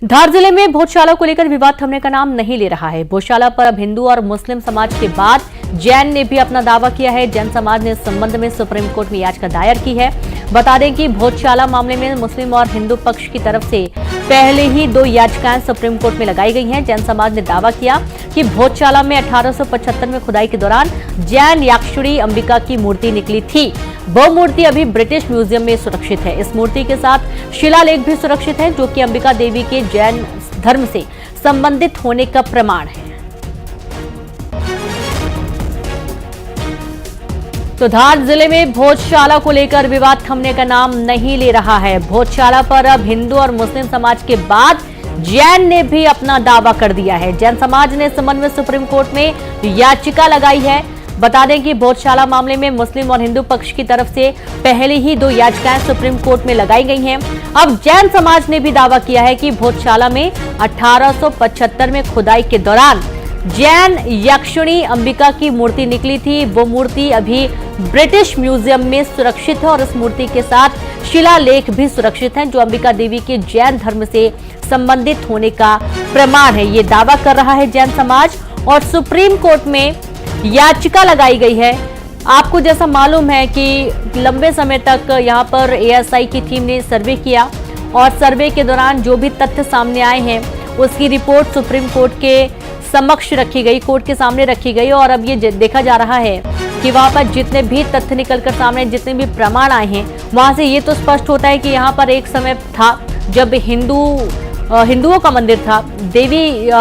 धार जिले में भोजशाला को लेकर विवाद थमने का नाम नहीं ले रहा है। भोजशाला पर अब हिंदू और मुस्लिम समाज के बाद जैन ने भी अपना दावा किया है। जैन समाज ने इस संबंध में सुप्रीम कोर्ट में याचिका दायर की है। बता दें कि भोजशाला मामले में मुस्लिम और हिंदू पक्ष की तरफ से पहले ही 2 याचिकाएं सुप्रीम कोर्ट में लगाई गई हैं। जैन समाज ने दावा किया कि भोजशाला में 1875 में खुदाई के दौरान जैन याक्षुणी अंबिका की मूर्ति निकली थी। वो मूर्ति अभी ब्रिटिश म्यूजियम में सुरक्षित है। इस मूर्ति के साथ शिलालेख भी सुरक्षित है, जो कि अंबिका देवी के जैन धर्म से संबंधित होने का प्रमाण है। तो धार जिले में भोजशाला को लेकर विवाद थमने का नाम नहीं ले रहा है। भोजशाला पर अब हिंदू और मुस्लिम समाज के बाद जैन ने भी अपना दावा कर दिया है। जैन समाज ने इस संबंध में सुप्रीम कोर्ट में याचिका लगाई है। बता दें कि भोजशाला मामले में मुस्लिम और हिंदू पक्ष की तरफ से पहले ही 2 याचिकाएं सुप्रीम कोर्ट में लगाई गई हैं। अब जैन समाज ने भी दावा किया है कि भोजशाला में 1875 में खुदाई के दौरान जैन यक्षिणी अंबिका की मूर्ति निकली थी। वो मूर्ति अभी ब्रिटिश म्यूजियम में सुरक्षित है और इस मूर्ति के साथ शिलालेख भी सुरक्षित हैं, जो अंबिका देवी के जैन धर्म से संबंधित होने का प्रमाण है। ये दावा कर रहा है जैन समाज और सुप्रीम कोर्ट में याचिका लगाई गई है। आपको जैसा मालूम है कि लंबे समय तक यहां पर एएसआई की टीम ने सर्वे किया और सर्वे के दौरान जो भी तथ्य सामने आए हैं उसकी रिपोर्ट सुप्रीम कोर्ट के समक्ष रखी गई, कोर्ट के सामने रखी गई। और अब ये देखा जा रहा है कि वहां पर जितने भी तथ्य निकलकर सामने, जितने भी प्रमाण आए हैं, वहां से ये तो स्पष्ट होता है कि यहाँ पर एक समय था जब हिंदुओं का मंदिर था,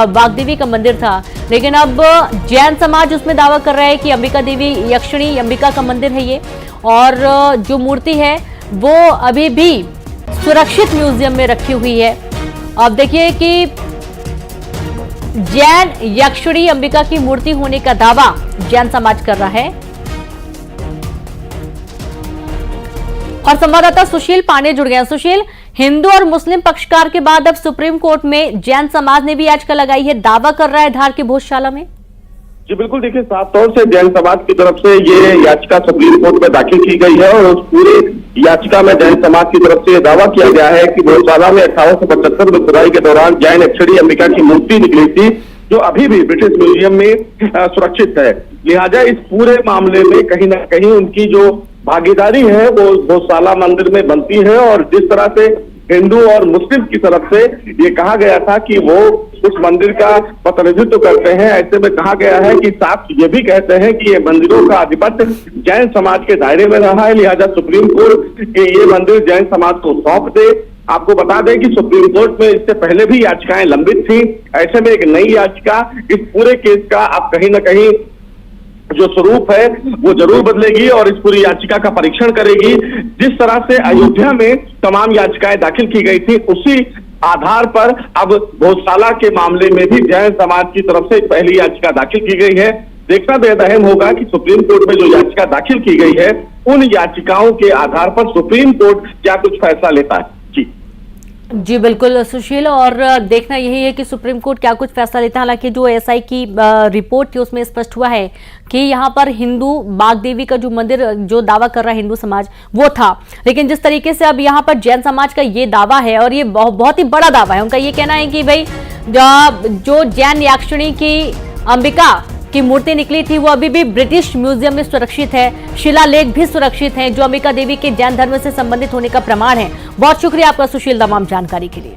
वाग्देवी का मंदिर था, लेकिन अब जैन समाज उसमें दावा कर रहा है कि अंबिका देवी यक्षिणी अंबिका का मंदिर है ये, और जो मूर्ति है वो अभी भी सुरक्षित म्यूजियम में रखी हुई है। अब देखिए कि जैन यक्षिणी अंबिका की मूर्ति होने का दावा जैन समाज कर रहा है। और संवाददाता सुशील पांडे जुड़ गए। सुशील, हिंदू और मुस्लिम पक्षकार के बाद अब सुप्रीम कोर्ट में जैन समाज ने भी याचिका लगाई है, दावा कर रहा है धार की भोजशाला में। जी बिल्कुल, देखिए साफ तौर से जैन समाज की तरफ से ये याचिका सुप्रीम कोर्ट में दाखिल की गई है और उस पूरे याचिका में जैन समाज की तरफ से दावा किया गया है कि भोजशाला में 1875 में खुदाई के दौरान जैन यक्षिणी अंबिका की मूर्ति निकली थी, जो अभी भी ब्रिटिश म्यूजियम में सुरक्षित है। लिहाजा इस पूरे मामले में कहीं ना कहीं उनकी जो भागीदारी है वो भोजशाला मंदिर में बनती है। और जिस तरह से हिंदू और मुस्लिम की तरफ से ये कहा गया था कि वो उस मंदिर का प्रतिनिधित्व करते हैं, ऐसे में कहा गया है कि साथ ये भी कहते हैं कि ये मंदिरों का आधिपत्य जैन समाज के दायरे में रहा है। लिहाजा सुप्रीम कोर्ट के ये मंदिर जैन समाज को सौंप दे। आपको बता दें कि सुप्रीम कोर्ट में इससे पहले भी याचिकाएं लंबित थी। ऐसे में एक नई याचिका इस पूरे केस का अब कहीं ना कहीं जो स्वरूप है वो जरूर बदलेगी और इस पूरी याचिका का परीक्षण करेगी। जिस तरह से अयोध्या में तमाम याचिकाएं दाखिल की गई थी, उसी आधार पर अब भोजशाला के मामले में भी जैन समाज की तरफ से पहली याचिका दाखिल की गई है। देखना बेहद अहम होगा कि सुप्रीम कोर्ट में जो याचिका दाखिल की गई है, उन याचिकाओं के आधार पर सुप्रीम कोर्ट क्या कुछ फैसला लेता है। जी बिल्कुल सुशील, और देखना यही है कि सुप्रीम कोर्ट क्या कुछ फैसला लेता है। हालांकि जो एएसआई की रिपोर्ट थी उसमें स्पष्ट हुआ है कि यहाँ पर हिंदू वाग्देवी का जो मंदिर जो दावा कर रहा है हिंदू समाज वो था, लेकिन जिस तरीके से अब यहाँ पर जैन समाज का ये दावा है और ये बहुत ही बड़ा दावा है। उनका ये कहना है कि भाई जो जैन याक्षिणी की अंबिका की मूर्ति निकली थी वो अभी भी ब्रिटिश म्यूजियम में सुरक्षित है, शिलालेख भी सुरक्षित हैं, जो अंबिका देवी के जैन धर्म से संबंधित होने का प्रमाण है। बहुत शुक्रिया आपका सुशील तमाम जानकारी के लिए।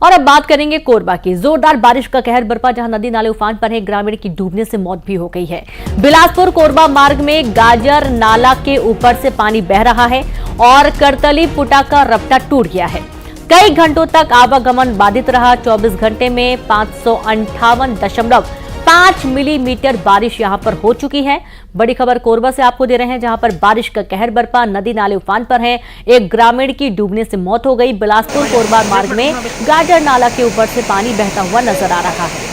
और अब बात करेंगे कोरबा की। जोरदार बारिश का कहर बरपा, जहां नदी नाले उफान पर है, ग्रामीण की डूबने से मौत भी हो गई है। बिलासपुर कोरबा मार्ग में गाजर नाला के ऊपर से पानी बह रहा है और करतली पुटा का रपटा टूट गया है। कई घंटों तक आवागमन बाधित रहा। 24 घंटे में 558.5 मिलीमीटर बारिश यहां पर हो चुकी है। बड़ी खबर कोरबा से आपको दे रहे हैं, जहां पर बारिश का कहर बरपा, नदी नाले उफान पर है। एक ग्रामीण की डूबने से मौत हो गई। बिलासपुर कोरबा मार्ग में गाजर नाला के ऊपर से पानी बहता हुआ नजर आ रहा है।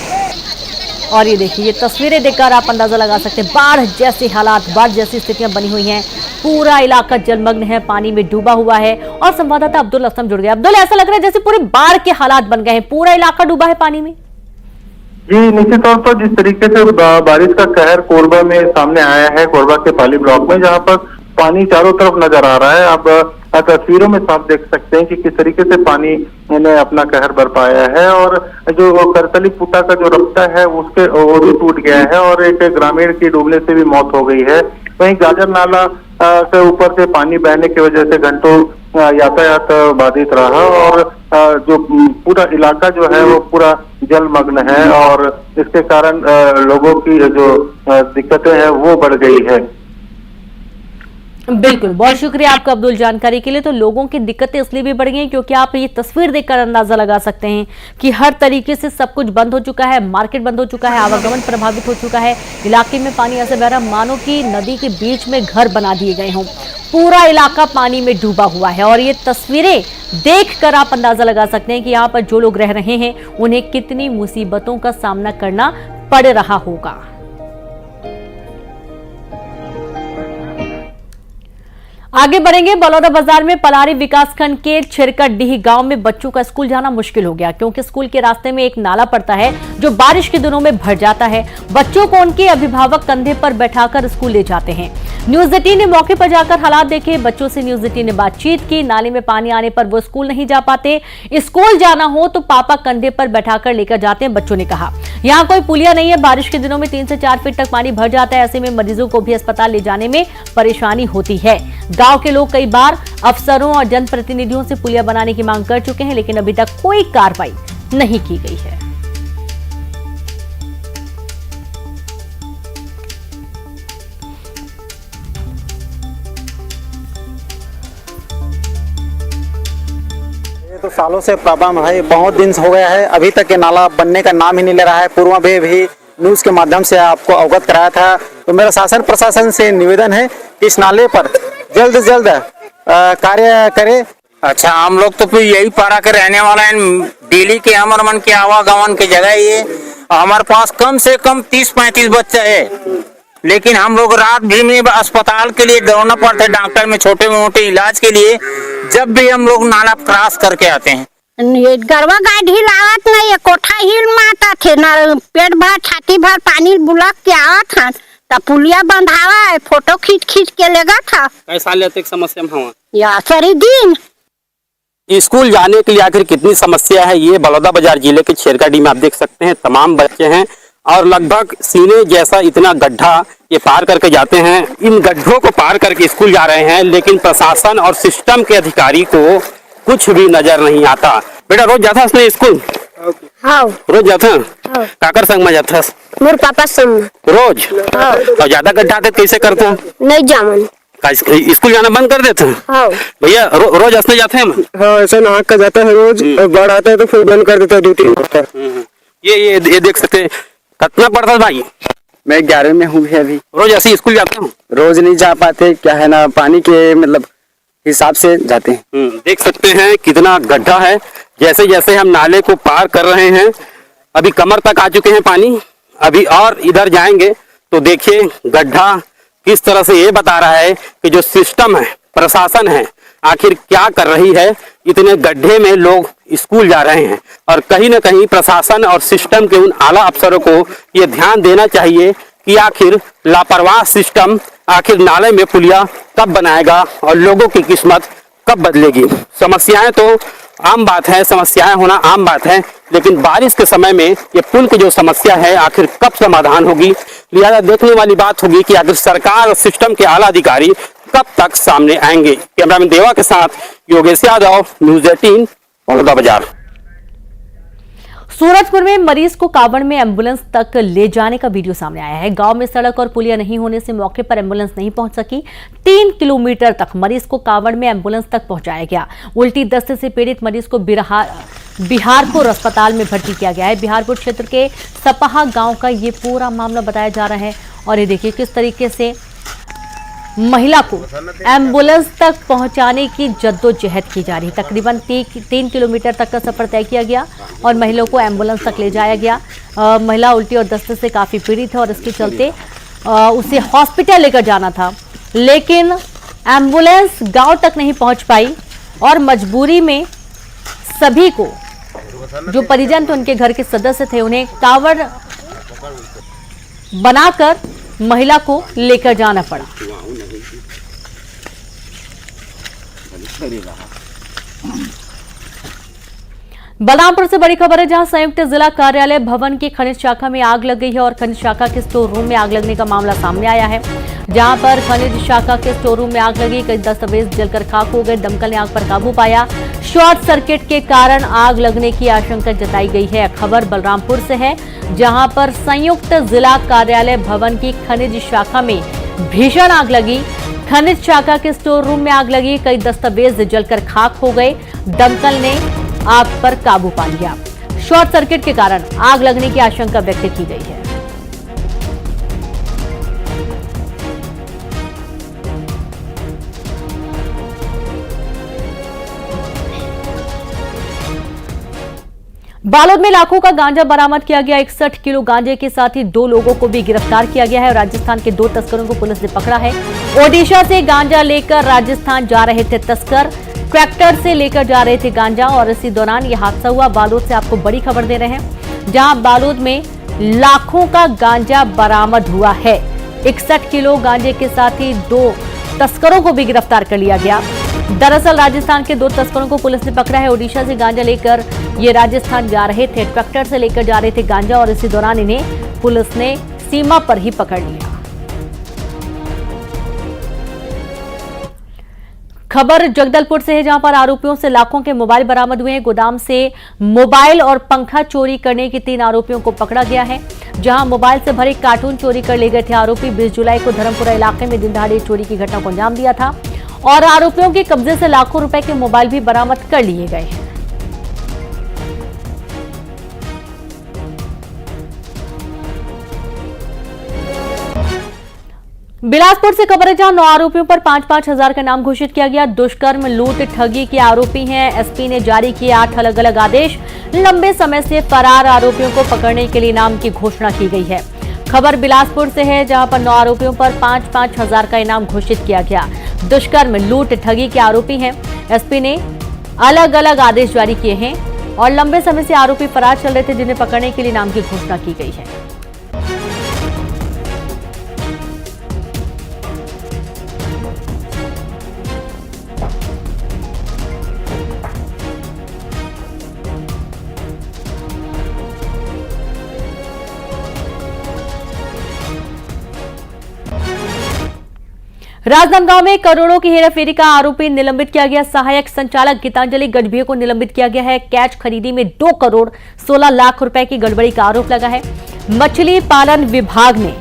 और ये देखिए, ये तस्वीरें देखकर आप अंदाजा लगा सकते हैं, बाढ़ जैसे हालात, बाढ़ जैसी स्थितियां बनी हुई हैं। पूरा इलाका जलमग्न है, पानी में डूबा हुआ है। और संवाददाता अब्दुल असलम जुड़ गए। अब्दुल, ऐसा लग रहा है जैसे पूरे बाढ़ के हालात बन गए हैं, पूरा इलाका डूबा है पानी में। जी निश्चित तौर पर जिस तरीके से बारिश का कहर कोरबा में सामने आया है, कोरबा के पाली ब्लॉक में, जहां पर पानी चारों तरफ नजर आ रहा है। अब तस्वीरों में साफ देख सकते हैं कि किस तरीके से पानी ने अपना कहर बरपाया है और जो करतली पुटा का जो रास्ता है उसके वो भी टूट गया है और एक ग्रामीण की डूबने से भी मौत हो गई है। वहीं गाजर नाला के ऊपर से पानी बहने की वजह से घंटों यातायात बाधित रहा और जो पूरा इलाका जो है वो पूरा जलमग्न है और इसके कारण लोगों की जो दिक्कतें हैं वो बढ़ गई है। बिल्कुल, बहुत शुक्रिया आपका अब्दुल जानकारी के लिए। तो लोगों की दिक्कतें इसलिए भी बढ़ गई हैं क्योंकि आप ये तस्वीर देखकर अंदाजा लगा सकते हैं कि हर तरीके से सब कुछ बंद हो चुका है, मार्केट बंद हो चुका है, आवागमन प्रभावित हो चुका है, इलाके में पानी ऐसे बह रहा मानो कि नदी के बीच में घर बना दिए गए हों। पूरा इलाका पानी में डूबा हुआ है और ये तस्वीरें देखकर आप अंदाजा लगा सकते हैं कि यहाँ पर जो लोग रह रहे हैं उन्हें कितनी मुसीबतों का सामना करना पड़ रहा होगा। आगे बढ़ेंगे। बलौदा बाजार में पलारी विकासखंड के छिरकटडीह गांव में बच्चों का स्कूल जाना मुश्किल हो गया क्योंकि स्कूल के रास्ते में एक नाला पड़ता है जो बारिश के दिनों में भर जाता है। बच्चों को उनके अभिभावक कंधे पर बैठाकर स्कूल ले जाते हैं। न्यूज 18 ने मौके पर जाकर हालात देखे। बच्चों से न्यूज 18 ने बातचीत की। नाले में पानी आने पर वो स्कूल नहीं जा पाते। स्कूल जाना हो तो पापा कंधे पर बैठाकर लेकर जाते हैं। बच्चों ने कहा यहाँ कोई पुलिया नहीं है। बारिश के दिनों में 3 से 4 फीट तक पानी भर जाता है। ऐसे में मरीजों को भी अस्पताल ले जाने में परेशानी होती है। गांव के लोग कई बार अफसरों और जनप्रतिनिधियों से पुलिया बनाने की मांग कर चुके हैं लेकिन अभी तक कोई कार्रवाई नहीं की गई है। ये तो सालों से प्रॉब्लम है, बहुत दिन हो गया है, अभी तक ये नाला बनने का नाम ही नहीं ले रहा है। पूर्व में भी न्यूज के माध्यम से आपको अवगत कराया था। तो मेरा शासन प्रशासन से निवेदन है कि इस नाले पर जल्द से जल्द कार्य करे। अच्छा, हम लोग तो फिर यही पारा के रहने वाला है। डेली के हमारे मन के आवागमन की जगह ये हमारे पास कम से कम 30-35 बच्चे है, लेकिन हम लोग रात भी में अस्पताल के लिए दौड़ना पड़ता है, डॉक्टर में छोटे मोटे इलाज के लिए। जब भी हम लोग नाला क्रॉस करके आते हैं गरवा गाड़ी लावत नहीं, ये कोठा हिल माता थे ना, पेट भर छाती भर पानी बुलक के आवत था तब पुलिया बंधावा है, फोटो खींच खींच के लेगा था। कैसा लेते समस्या में हुआ या सरी दिन स्कूल जाने के लिए आखिर कितनी समस्या है। ये बलौदा बाजार जिले के छिरकटडीह में आप देख सकते हैं, तमाम बच्चे हैं और लगभग सीने जैसा इतना गड्ढा ये पार करके जाते हैं। इन गड्ढों को पार करके स्कूल जा रहे हैं लेकिन प्रशासन और सिस्टम के अधिकारी को कुछ भी नजर नहीं आता। बेटा रोज जाता है स्कूल? हाँ रोज जाता है। काकर संग में जाता है? मोर पापा संग रोज। और ज्यादा गड्ढा आते कैसे करते हैं? नहीं जामन स्कूल जाना बंद कर देते हैं। हाँ भैया रोज हंसने जाते हैं? हाँ, ऐसा नहा कर जाता है रोज, बाढ़ आता है तो फिर बंद कर देता है 2-3 घंटा। ये देख सकते हैं कितना पड़ता है भाई? मैं 11 में हूँ अभी। रोज ऐसे स्कूल जाते हूँ? रोज नहीं जा पाते, क्या है ना, पानी के मतलब हिसाब से जाते हैं। देख सकते हैं कितना गड्ढा है। जैसे जैसे हम नाले को पार कर रहे हैं, अभी कमर तक आ चुके हैं पानी, अभी और इधर जाएंगे तो देखिए गड्ढा किस तरह से ये बता रहा है कि जो सिस्टम है, प्रशासन है, आखिर क्या कर रही है। इतने गड्ढे में लोग स्कूल जा रहे हैं और कहीं ना कहीं प्रशासन और सिस्टम के उन आला अफसरों को ये ध्यान देना चाहिए कि आखिर लापरवाह सिस्टम आखिर नाले में पुलिया कब बनाएगा और लोगों की किस्मत कब बदलेगी। समस्याएं तो आम बात है, समस्याएं होना आम बात है, लेकिन बारिश के समय में ये पुल की जो समस्या है आखिर कब समाधान होगी। लिहाजा देखने वाली बात होगी कि आखिर सरकार और सिस्टम के आला अधिकारी कब तक सामने आएंगे। कैमरामैन देवा के साथ योगेश यादव, न्यूज 18 बलौदा बाजार। सूरजपुर में मरीज को कांवड़ में एम्बुलेंस तक ले जाने का वीडियो सामने आया है। गांव में सड़क और पुलिया नहीं होने से मौके पर एम्बुलेंस नहीं पहुंच सकी। 3 किलोमीटर तक मरीज को कांवड़ में एम्बुलेंस तक पहुंचाया गया। उल्टी दस्त से पीड़ित मरीज को बिहारपुर अस्पताल में भर्ती किया गया है। बिहारपुर क्षेत्र के सपहा गांव का ये पूरा मामला बताया जा रहा है और ये देखिए किस तरीके से महिला को एम्बुलेंस तक पहुंचाने की जद्दोजहद की जा रही है। तकरीबन 3 किलोमीटर तक का सफर तय किया गया और महिला को एम्बुलेंस तक ले जाया गया। महिला उल्टी और दस्त से काफ़ी पीड़ित है और इसके चलते उसे हॉस्पिटल लेकर जाना था, लेकिन एम्बुलेंस गांव तक नहीं पहुंच पाई और मजबूरी में सभी को, जो परिजन थे, उनके घर के सदस्य थे, उन्हें कांवड़ बनाकर महिला को लेकर जाना पड़ा। बलरामपुर से बड़ी खबर है, जहां संयुक्त जिला कार्यालय भवन की खनिज शाखा में आग लग गई है और खनिज शाखा के स्टोर रूम में आग लगने का मामला सामने आया है। जहां पर खनिज शाखा के स्टोर रूम में आग लगी, कई दस्तावेज जलकर खाक हो गए। दमकल ने आग पर काबू पाया। शॉर्ट सर्किट के कारण आग लगने की आशंका जताई गई है। खबर बलरामपुर से है, जहां पर संयुक्त जिला कार्यालय भवन की खनिज शाखा में भीषण आग लगी। खनिज शाखा के स्टोर रूम में आग लगी, कई दस्तावेज जलकर खाक हो गए। दमकल ने आग पर काबू पा लिया। शॉर्ट सर्किट के कारण आग लगने की आशंका व्यक्त की गई है। बालोद में लाखों का गांजा बरामद किया गया। 61 किलो गांजे के साथ ही 2 लोगों को भी गिरफ्तार किया गया है और राजस्थान के 2 तस्करों को पुलिस ने पकड़ा है। ओडिशा से गांजा लेकर राजस्थान जा रहे थे तस्कर, ट्रैक्टर से लेकर जा रहे थे गांजा और इसी दौरान यह हादसा हुआ। बालोद से आपको बड़ी खबर दे रहे हैं, जहां बालोद में लाखों का गांजा बरामद हुआ है। 61 किलो गांजे के साथ ही 2 तस्करों को भी गिरफ्तार कर लिया गया। दरअसल राजस्थान के 2 तस्करों को पुलिस ने पकड़ा है। ओडिशा से गांजा लेकर ये राजस्थान जा रहे थे, ट्रैक्टर से लेकर जा रहे थे गांजा और इसी दौरान इन्हें पुलिस ने सीमा पर ही पकड़ लिया। खबर जगदलपुर से है, जहां पर आरोपियों से लाखों के मोबाइल बरामद हुए हैं। गोदाम से मोबाइल और पंखा चोरी करने की 3 आरोपियों को पकड़ा गया है। जहां मोबाइल से भरे कार्टून चोरी कर ले गए थे आरोपी। 20 जुलाई को धर्मपुरा इलाके में दिन दहाड़े चोरी की घटना को अंजाम दिया था और आरोपियों के कब्जे से लाखों रुपए के मोबाइल भी बरामद कर लिए गए हैं। बिलासपुर से खबर है, जहां 9 आरोपियों पर 5-5 हजार का नाम घोषित किया गया। दुष्कर्म, लूट, ठगी के आरोपी हैं। एसपी ने जारी किए 8 अलग अलग आदेश। लंबे समय से फरार आरोपियों को पकड़ने के लिए इनाम की घोषणा की गई है। खबर बिलासपुर से है, जहां पर 9 आरोपियों पर 5-5 हजार का इनाम घोषित किया गया। दुष्कर्म, लूट, ठगी के आरोपी हैं। एसपी ने अलग अलग आदेश जारी किए हैं और लंबे समय से आरोपी फरार चल रहे थे, जिन्हें पकड़ने के लिए इनाम की घोषणा की गई है। राजनांदगांव में करोड़ों की हेराफेरी का आरोपी निलंबित किया गया। सहायक संचालक गीतांजलि गढ़वी को निलंबित किया गया है। कैच खरीदी में 2 करोड़ 16 लाख रुपए की गड़बड़ी का आरोप लगा है। मछली पालन विभाग ने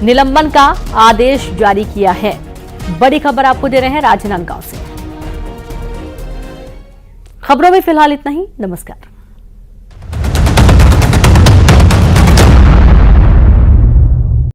निलंबन का आदेश जारी किया है। बड़ी खबर आपको दे रहे हैं राजनांदगांव से। खबरों में फिलहाल इतना ही। नमस्कार।